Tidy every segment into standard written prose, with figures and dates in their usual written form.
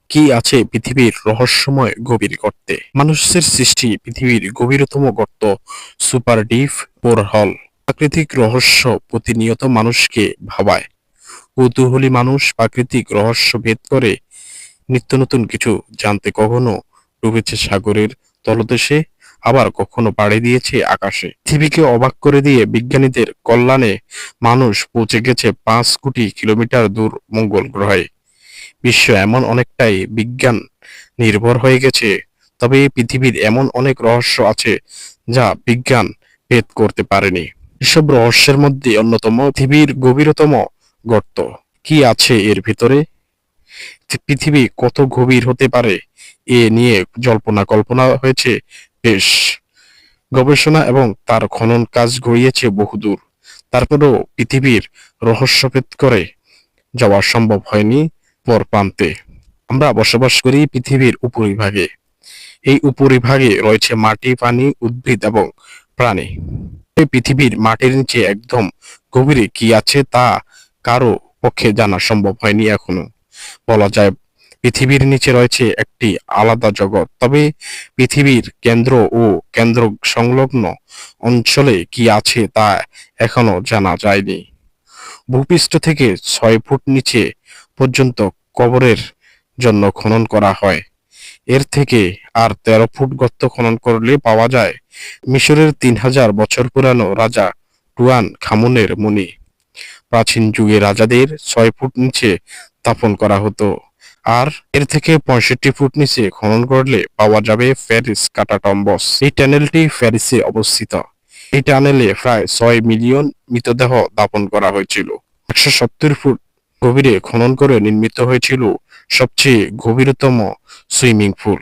কি আছে পৃথিবীর রহস্যময় গভীর গর্তে? মানুষের সৃষ্টি পৃথিবীর গভীরতম গর্ত সুপার ডিপ বোরহল। প্রাকৃতিক রহস্য প্রতিনিয়ত মানুষকে ভাবায়। কৌতূহলী মানুষ প্রাকৃতিক রহস্য ভেদ করে নিত্য নতুন কিছু জানতে কখনো ডুবেছে সাগরের তলদেশে, আবার কখনো পাড়ি দিয়েছে আকাশে। পৃথিবীকে অবাক করে দিয়ে বিজ্ঞানীদের কল্যাণে মানুষ পৌঁছে গেছে 5 কোটি কিলোমিটার দূর মঙ্গল গ্রহে। বিশ্ব এমন অনেকটাই বিজ্ঞান নির্ভর হয়ে গেছে, তবে এই পৃথিবীর এমন অনেক রহস্য আছে যা বিজ্ঞান ভেদ করতে পারেনি। এসব রহস্যের মধ্যে অন্যতম পৃথিবীর গভীরতম গর্ত। কি আছে এর ভিতরে? পৃথিবী কত গভীর হতে পারে এ নিয়ে জল্পনা কল্পনা হয়েছে বেশ। গবেষণা এবং তার খনন কাজ গড়িয়েছে বহুদূর। তারপরেও পৃথিবীর রহস্যভেদ করে যাওয়া সম্ভব হয়নি পর প্রান্তে। আমরা বসবাস করি পৃথিবীর উপরিভাগে। এই উপরিভাগে রয়েছে মাটি, পানি, উদ্ভিদ এবং প্রাণী। এই পৃথিবীর মাটির নিচে একদম গভীরে কি আছে তা কারো পক্ষে জানা সম্ভব হয়নি এখনো। বলা যায় পৃথিবীর নিচে রয়েছে একটি আলাদা জগৎ, তবে পৃথিবীর কেন্দ্র ও কেন্দ্র সংলগ্ন অঞ্চলে কি আছে তা এখনো জানা যায়নি। ভূপৃষ্ঠ থেকে 6 ফুট নিচে পর্যন্ত কবরের জন্য খনন করা হয়। এর থেকে আর 13 ফুট গর্ত খনন করলে পাওয়া যায় মিশরের 3000 বছর পুরানো রাজা টুয়ান খামুনের মণি। প্রাচীন যুগে রাজাদের 6 ফুট নিচে দাফন করা হতো, আর এর থেকে 65 ফুট নিচে খনন করলে পাওয়া যাবে প্যারিস কাটাটম্বস। এই টানেলটি প্যারিসে অবস্থিত। এই টানেলে প্রায় 6 মিলিয়ন মৃতদেহ দাফন করা হয়েছিল। 170 ফুট গভীরে খনন করে নির্মিত হয়েছিল সবচেয়ে গভীরতম সুইমিং পুল।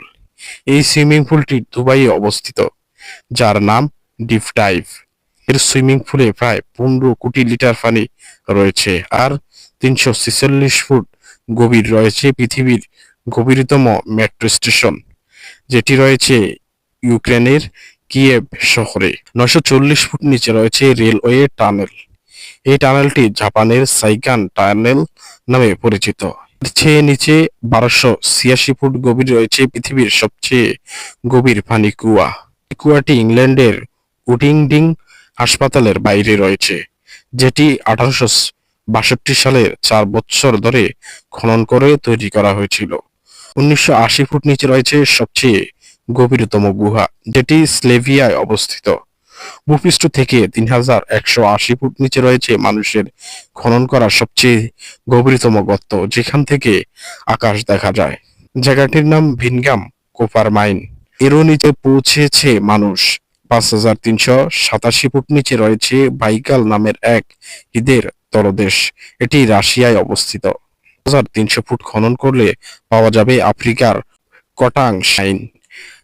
এই সুইমিং পুলটি দুবাইয়ে অবস্থিত, যার নাম ডিপ ডাইভ। এর সুইমিং পুলে প্রায় 15 কোটি লিটার পানি রয়েছে, আর 346 ফুট গভীর রয়েছে পৃথিবীর গভীরতম মেট্রো স্টেশন, যেটি রয়েছে ইউক্রেনের কিয়েভ শহরে। 940 ফুট নিচে রয়েছে রেলওয়ে টানেল। এই টানেলটি জাপানের সাইকান টানেল নামে পরিচিত। এর চেয়ে নিচে 1286 ফুট গভীর রয়েছে পৃথিবীর সবচেয়ে গভীর পানি কুয়া। এই কুয়াটি ইংল্যান্ডের উডিংডিং হাসপাতালের বাইরে রয়েছে, যেটি 1862 সালের 4 বছর ধরে খনন করে তৈরি করা হয়েছিল। 1980 ফুট নিচে রয়েছে সবচেয়ে গভীরতম গুহা, যেটি স্লোভাকিয়ায় অবস্থিত। ভূপৃষ্ঠ থেকে 3180 ফুট নিচে রয়েছে মানুষের খনন করা সবচেয়ে গভীরতম গর্ত, যেখান থেকে আকাশ দেখা যায়। জায়গাটির নাম ভিনগাম কোপার মাইন। এরও নিচে পৌঁছেছে মানুষ। 5387 ফুট নিচে রয়েছে বাইকাল নামের এক হ্রদের তলদেশ। এটি রাশিয়ায় অবস্থিত। 1300 ফুট খনন করলে পাওয়া যাবে আফ্রিকার কটাং শাইন।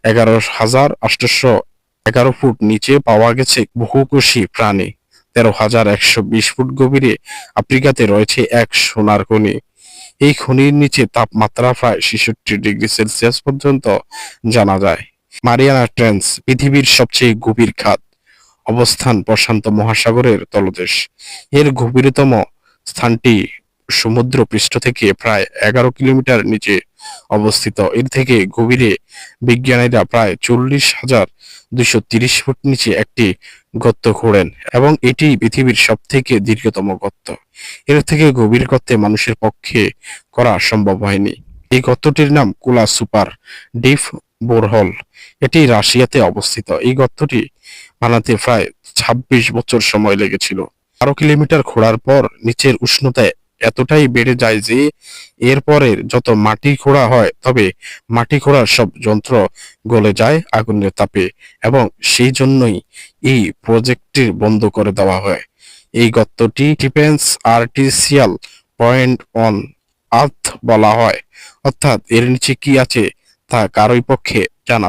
11811 ফুট নিচে পাওয়া গেছে বহুকোষী প্রাণী। 13120 ফুট গভীরে আফ্রিকাতে রয়েছে এক সোনার খনি। এই খনির নিচে তাপমাত্রা প্রায় 66 ডিগ্রি সেলসিয়াস পর্যন্ত জানা যায়। মারিয়ানা ট্রেঞ্চ পৃথিবীর সবচেয়ে গভীর খাত। অবস্থান প্রশান্ত মহাসাগরের তলদেশ। এর গভীরতম স্থানটি সমুদ্র পৃষ্ঠ থেকে প্রায় 11 কিলোমিটার নিচে অবস্থিত। এর থেকে গভীরে বিজ্ঞানীরা প্রায় 40,230 ফুট নিচে একটি গর্ত খোঁড়েন, এবং এটি পৃথিবীর সবথেকে দীর্ঘতম গর্ত। এর থেকে গভীর গর্তে মানুষের পক্ষে করা সম্ভব হয়নি। এই গর্তটির নাম কোলা সুপার ডিপ বোরহল। এটি রাশিয়াতে অবস্থিত। এই গর্তটি বানাতে প্রায় 26 বছর সময় লেগেছিল। 12 কিলোমিটার খোঁড়ার পর নিচের উষ্ণতা এতটাই বেড়ে যায় যে এরপরের যত মাটি খোঁড়া হয়, তবে মাটি খোঁড়ার সব যন্ত্র গলে যায় আগুনের তাপে, এবং সেই জন্যই এই প্রজেক্টটি বন্ধ করে দেওয়া হয়। এই গর্তটি ডিফেন্স আর্টিসিয়াল পয়েন্ট অন আর্থ বলা হয়, অর্থাৎ এর নিচে কি আছে তা কারোই পক্ষে জানা